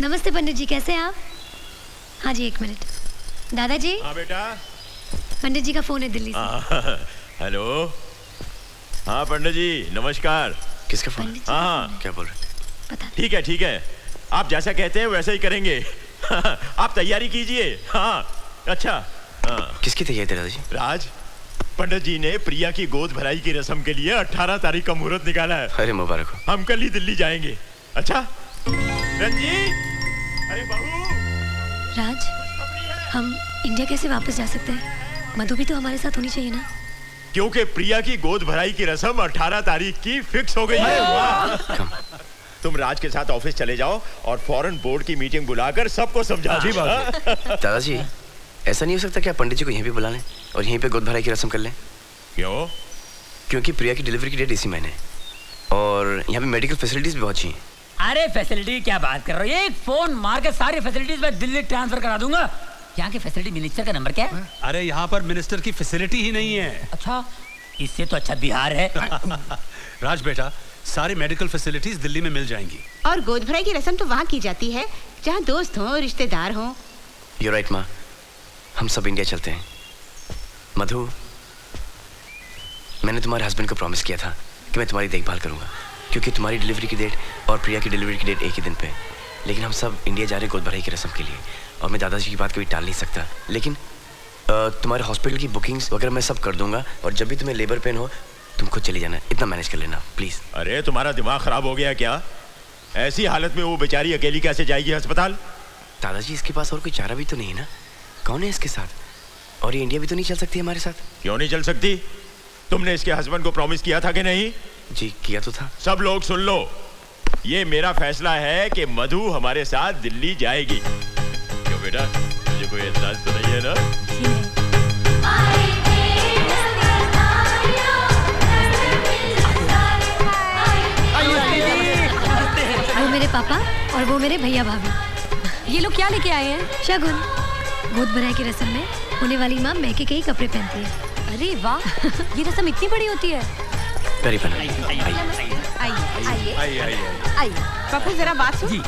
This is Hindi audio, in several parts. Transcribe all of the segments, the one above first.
नमस्ते पंडित जी, कैसे हैं आप? हाँ जी, एक मिनट। दादाजी। हाँ बेटा। पंडित जी का फोन है दिल्ली से। हेलो। हाँ पंडित जी नमस्कार। किसका फोन? हाँ क्या बोल रहे? पता नहीं। ठीक है, आप जैसा कहते हैं वैसा ही करेंगे। आप तैयारी कीजिए। हाँ अच्छा। किसकी तैयारी दादाजी? राज, पंडित जी ने प्रिया की गोद भराई की रस्म के लिए 18 तारीख का मुहूर्त निकाला है। अरे मुबारक हो। हम कल ही दिल्ली जाएंगे। अच्छा रंजीत, अरे बहू। राज, हम इंडिया कैसे वापस जा सकते हैं? मधु भी तो हमारे साथ होनी चाहिए ना। क्योंकि प्रिया की गोद भराई की रस्म 18 तारीख की फिक्स हो गई है। तुम राज के साथ ऑफिस चले जाओ और फॉरेन बोर्ड की मीटिंग बुलाकर सबको समझा दो। दादाजी ऐसा नहीं हो सकता क्या पंडित जी को यहीं पे बुला लें और यहीं पे गोद भराई की रस्म कर लें? क्यों? क्योंकि प्रिया की डिलीवरी की डेट इसी महीने और यहाँ पे मेडिकल फैसिलिटीज भी बहुत अच्छी हैं। अरे फैसिलिटी क्या बात कर रहे हो? एक फोन मार के सारी फैसिलिटीज मैं दिल्ली ट्रांसफर करा दूंगा। यहाँ के फैसिलिटी मिनिस्टर का नंबर क्या है? अरे यहाँ पर मिनिस्टर की फैसिलिटी ही नहीं है। अच्छा, इससे तो अच्छा बिहार है। राज बेटा, सारी मेडिकल फैसिलिटीज दिल्ली में मिल जाएंगी। और गोद भराई की रस्म तो वहाँ की जाती है जहाँ दोस्त हो, रिश्तेदार हो। You're right माँ, हम सब इंडिया चलते हैं। मधु, मैंने तुम्हारे हस्बैंड को प्रॉमिस किया था कि मैं तुम्हारी देखभाल करूंगा क्योंकि तुम्हारी डिलीवरी की डेट और प्रिया की डिलीवरी की डेट एक ही दिन पे। लेकिन हम सब इंडिया जा रहे हैं गोद भराई की रस्म के लिए और मैं दादाजी की बात कभी टाल नहीं सकता। लेकिन तुम्हारे हॉस्पिटल की बुकिंग्स वगैरह मैं सब कर दूंगा और जब भी तुम्हें लेबर पेन हो तुम खुद चली जाना, इतना मैनेज कर लेना प्लीज। अरे तुम्हारा दिमाग खराब हो गया क्या? ऐसी हालत में वो बेचारी अकेली कैसे जाएगी अस्पताल? दादाजी इसके पास और कोई चारा भी तो नहीं है ना? कौन है इसके साथ? और ये इंडिया भी तो नहीं चल सकती हमारे साथ। क्यों नहीं चल सकती? तुमने इसके हस्बैंड को प्रॉमिस किया था कि नहीं? जी किया तो था। सब लोग सुन लो, ये मेरा फैसला है कि मधु हमारे साथ दिल्ली जाएगी। क्यों बेटा, मुझे कोई एतराज तो नहीं है ना? वो मेरे पापा और वो मेरे भैया भाभी। ये लोग क्या लेके आए हैं? शगुन। गोद भराई की रस्म में होने वाली माँ मैके के ही कपड़े पहनती है। अरे वाह, ये रस्म इतनी बड़ी होती है। आइए पापा, जरा बात सुन।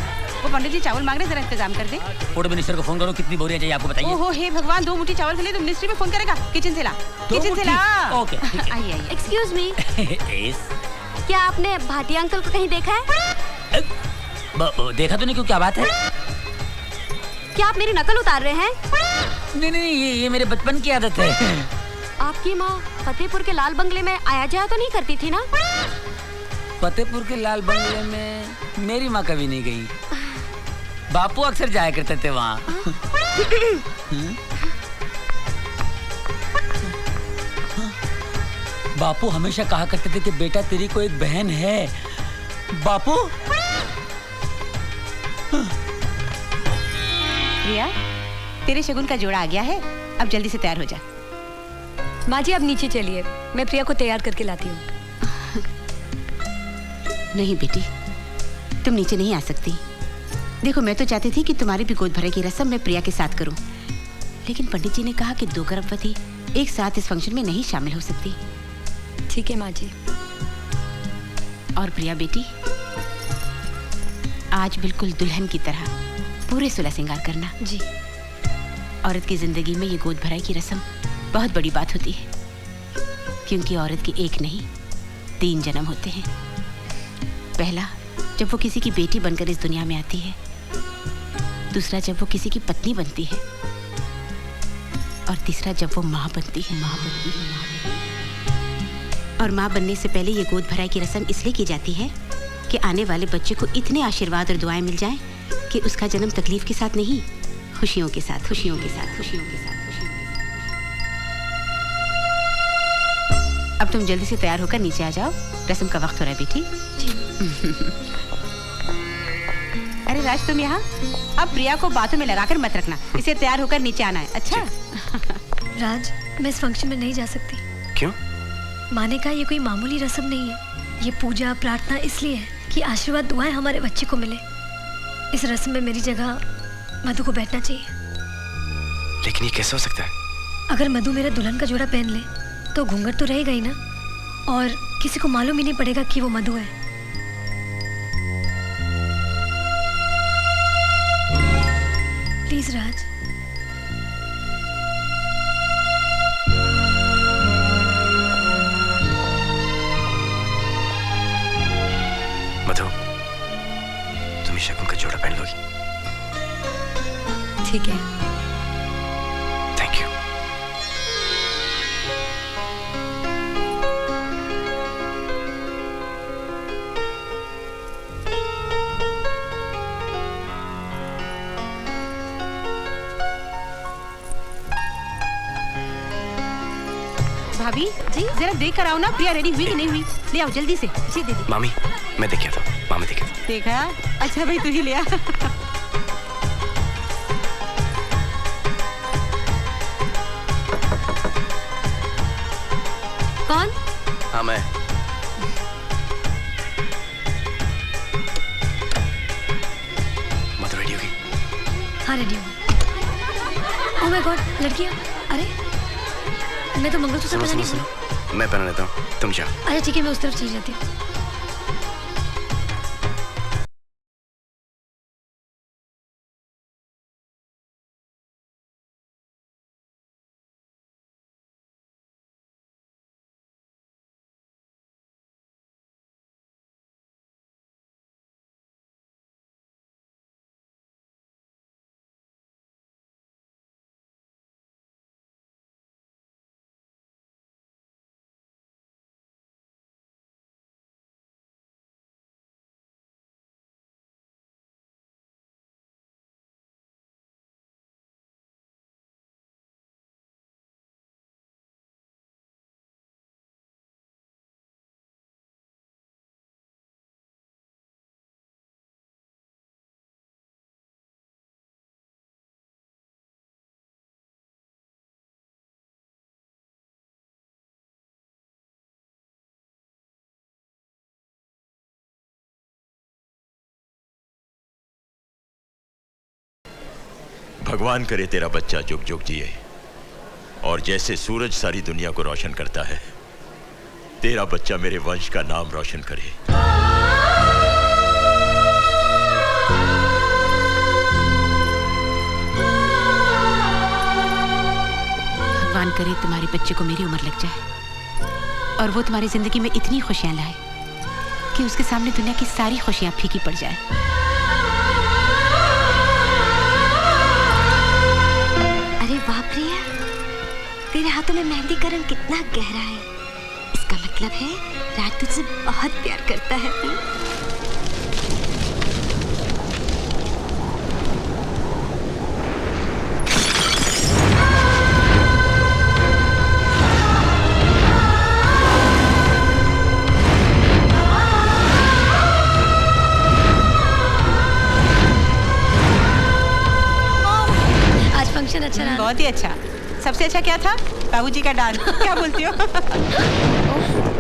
वो पंडित जी चावल मांग रहे, जरा इंतजाम कर दे। फूड मिनिस्टर को फोन करो, कितनी बोरियां चाहिए आपको बताइए। ओहो हे भगवान, 2 मुट्ठी चावल के लिए तो मिनिस्ट्री में फोन करेगा। किचन से ला, किचन से ला। ओके आइए आइए। एक्सक्यूज मी, क्या आपने भाटिया अंकल को कहीं देखा है? देखा तो नहीं, क्यों क्या बात है? क्या आप मेरी नकल उतार रहे हैं? नहीं, ये मेरे बचपन की आदत है। आपकी माँ फतेहपुर के लाल बंगले में आया जाया तो नहीं करती थी ना? फतेहपुर के लाल बंगले में मेरी माँ कभी नहीं गई। बापू अक्सर जाया करते थे वहाँ। बापू हमेशा कहा करते थे कि बेटा तेरी को एक बहन है। बापू प्रिया, तेरे शगुन का जोड़ा आ गया है, अब जल्दी से तैयार हो जा। माँ जी, अब नीचे चलिए, मैं प्रिया को तैयार करके लाती हूँ। नहीं बेटी, तुम नीचे नहीं आ सकती। देखो, मैं तो चाहती थी कि तुम्हारी भी गोद भराई की रस्म मैं प्रिया के साथ करूं, लेकिन पंडित जी ने कहा कि 2 गर्भवती एक साथ इस फंक्शन में नहीं शामिल हो सकती। ठीक है माँ जी। और प्रिया बेटी, आज बिल्कुल दुल्हन की तरह पूरे सुलह श्रृंगार करना। जी। औरत की जिंदगी में ये गोद भराई की रस्म बहुत बड़ी बात होती है, क्योंकि औरत की एक नहीं 3 जन्म होते हैं। पहला, जब वो किसी की बेटी बनकर इस दुनिया में आती है। दूसरा, जब वो किसी की पत्नी बनती है। और तीसरा, जब वो माँ बनती है। और माँ बनने से पहले ये गोद भराई की रस्म इसलिए की जाती है कि आने वाले बच्चे को इतने आशीर्वाद और दुआएं मिल जाएं कि उसका जन्म तकलीफ के साथ नहीं, खुशियों के साथ, खुशियों के साथ, खुशियों के साथ, खुशियों के साथ। अब तुम जल्दी से तैयार होकर नीचे आ जाओ, रस्म का वक्त हो रहा है बेटी। अरे राज, तुम यहाँ। अब प्रिया को बातों में लगाकर मत रखना, इसे तैयार होकर नीचे आना है। अच्छा राज, मैं इस फंक्शन में नहीं जा सकती। क्यों? माँ ने कहा ये कोई मामूली रस्म नहीं है, ये पूजा प्रार्थना इसलिए है कि आशीर्वाद दुआएं हमारे बच्चे को मिले। इस रस्म में मेरी जगह मधु को बैठना चाहिए। लेकिन ये कैसे हो सकता है? अगर मधु मेरा दुल्हन का जोड़ा पहन ले तो घूंघट तो रहेगा ही ना, और किसी को मालूम ही नहीं पड़ेगा कि वो मधु है। प्लीज राज। मधु, तुम शगुन का जोड़ा पहन लोगी? ठीक है। Thank you. भाभी जी जरा देख कर आओ ना, प्रिया रेडी हुई कि नहीं हुई। ले आओ जल्दी से। जी दीदी। मामी, मैं देख आता हूँ। मामी देखे था। देखा? अच्छा भाई तू ही ले आ। कौन? हाँ मैं। मधु रेडी होगी? हाँ रेडी हूँ। ओह माय गॉड, लड़कियाँ। अरे मैं तो मंगलसूत्र पहना नहीं हूँ। मैं पहना लेता हूँ, तुम जाओ। अच्छा ठीक है, मैं उस तरफ चली जाती हूँ। भगवान करे तेरा बच्चा जुग जुग जिए और जैसे सूरज सारी दुनिया को रोशन करता है, तेरा बच्चा मेरे वंश का नाम रोशन करे। भगवान करे तुम्हारे बच्चे को मेरी उम्र लग जाए और वो तुम्हारी जिंदगी में इतनी खुशियां लाए कि उसके सामने दुनिया की सारी खुशियां फीकी पड़ जाए। अरे वाह प्रिया, तेरे हाथों में मेहंदी का रंग कितना गहरा है। इसका मतलब है राज तुझसे बहुत प्यार करता है। फंक्शन अच्छा रहा। बहुत ही अच्छा। सबसे अच्छा क्या था? बाबूजी का डांस। क्या बोलती हो?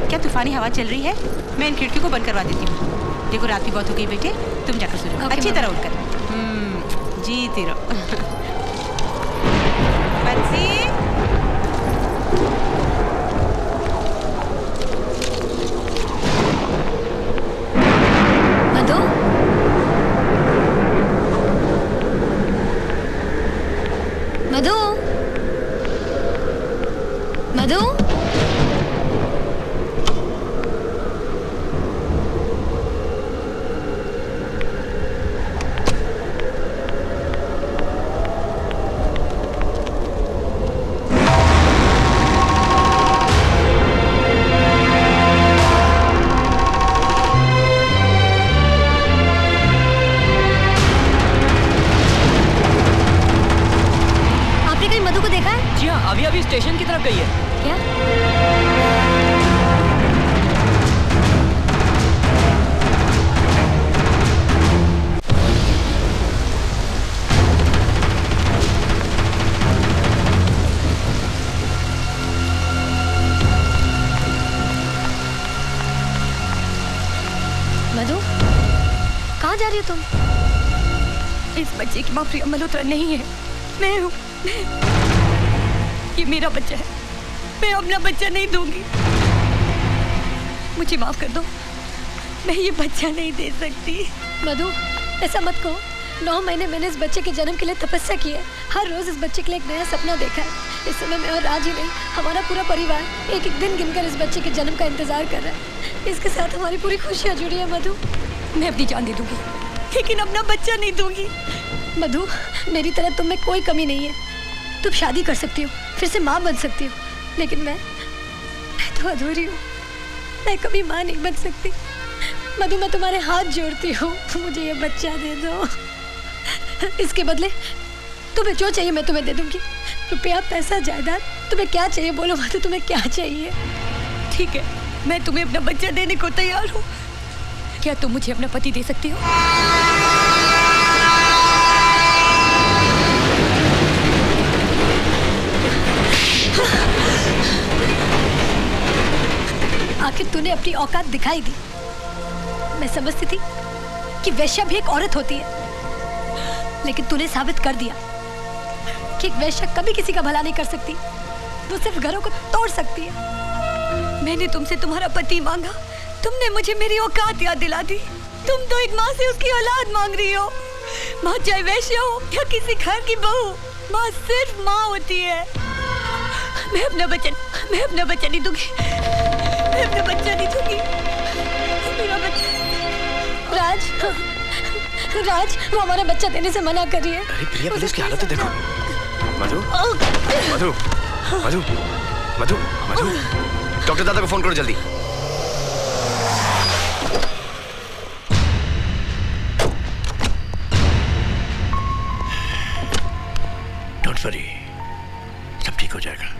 क्या तूफानी हवा चल रही है? मैं इन खिड़कियों को बंद करवा देती हूँ। देखो रात भी बहुत हो गई बेटे, तुम जाकर सो जाओ अच्छी तरह उठकर। जीती रहो। बंसी मधु, मधु, मधु, अभी स्टेशन की तरफ गई है। क्या? मधु, कहाँ जा रही हो तुम? इस बच्चे की माँ प्रिया मल्होत्रा नहीं है, मैं हूँ। ये मेरा बच्चा है, मैं अपना बच्चा नहीं दूंगी। मुझे माफ कर दो, मैं ये बच्चा नहीं दे सकती। मधु, ऐसा मत कहो। 9 महीने मैंने इस बच्चे के जन्म के लिए तपस्या की है। हर रोज इस बच्चे के लिए एक नया सपना देखा है। इस समय मैं और राज ही नहीं, हमारा पूरा परिवार एक एक दिन गिनकर इस बच्चे के जन्म का इंतजार कर रहा है। इसके साथ हमारी पूरी खुशियाँ जुड़ी है मधु। मैं अपनी जान दे दूंगी, लेकिन अपना बच्चा नहीं दूंगी। मधु, मेरी तरह तुम में कोई कमी नहीं है। तुम शादी कर सकती हो, फिर से माँ बन सकती हो, लेकिन मैं तो अधूरी हूँ। मैं कभी माँ नहीं बन सकती। मधु, मैं तुम्हारे हाथ जोड़ती हूँ, मुझे ये बच्चा दे दो। इसके बदले तुम्हें जो चाहिए मैं तुम्हें दे दूंगी। रुपया, पैसा, जायदाद, तुम्हें क्या चाहिए बोलो मधु, तुम्हें क्या चाहिए? ठीक है, मैं तुम्हें अपना बच्चा देने को तैयार हूँ। क्या तुम मुझे अपना पति दे सकती हो? आखिर तूने अपनी औकात दिखाई दी। मैं समझती थी कि वैश्या भी एक औरत होती है, लेकिन तूने साबित कर दिया कि एक वैश्या कभी किसी का भला नहीं कर सकती। वो सिर्फ घरों को तोड़ सकती है। मैंने तुमसे तुम्हारा पति मांगा, तुमने मुझे मेरी औकात याद दिला दी। तुम तो एक माँ से उसकी औलाद मांग रही हो। माँ चाहे वैश्या हो या किसी घर की बहू, माँ सिर्फ माँ होती है। मैं अपना बच्चा नहीं दूंगी। मैं अपना बच्चा नहीं दूंगी। मेरा बच्चा। राज, वो हमारा बच्चा देने से मना कर रही है। अरे प्रिया, प्लीज उसकी हालत तो देखो। मधु, मधु, मधु, मधु, मधु, डॉक्टर दादा को फोन करो जल्दी। डोंट वरी, सब ठीक हो जाएगा।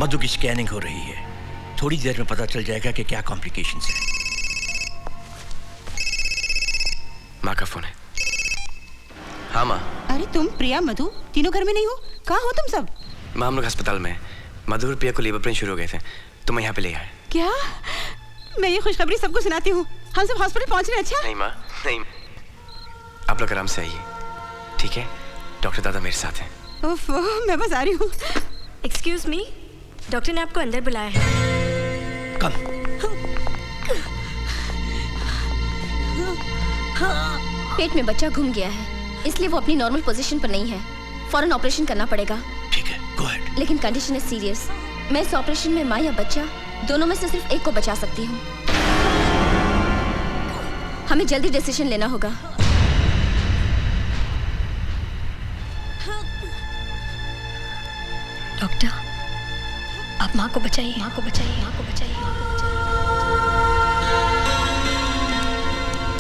मधु की स्कैनिंग हो रही है, थोड़ी देर में पता चल जाएगा कि क्या कॉम्प्लिकेशंस है। माँ का फोन है। हाँ माँ। अरे तुम, प्रिया, मधु तीनों घर में नहीं हो? कहाँ हो तुम सब? माँ, हम लोग अस्पताल में हैं। मधु और प्रिया को लेबर पेन शुरू हो गए थे, तो मैं यहाँ पे ले आया। क्या? मैं ये खुशखबरी सबको सुनाती हूँ। हम सब हॉस्पिटल पहुँच रहे हैं। अच्छा? नहीं माँ, नहीं, आप लोग आराम से आइए, ठीक है? डॉक्टर दादा मेरे साथ हैं। उफ, मैं बस आ रही हूँ। एक्सक्यूज मी, डॉक्टर ने आपको अंदर बुलाया है। कम। पेट में बच्चा घूम गया है, इसलिए वो अपनी नॉर्मल पोजीशन पर नहीं है। फौरन ऑपरेशन करना पड़ेगा। ठीक है, गो अहेड। लेकिन कंडीशन है सीरियस। मैं इस ऑपरेशन में माँ या बच्चा दोनों में से सिर्फ एक को बचा सकती हूँ। हमें जल्दी डिसीजन लेना होगा। डॉक्टर, आप माँ को बचाइए, माँ को बचाइए, माँ को बचाइए, माँ को बचाइए।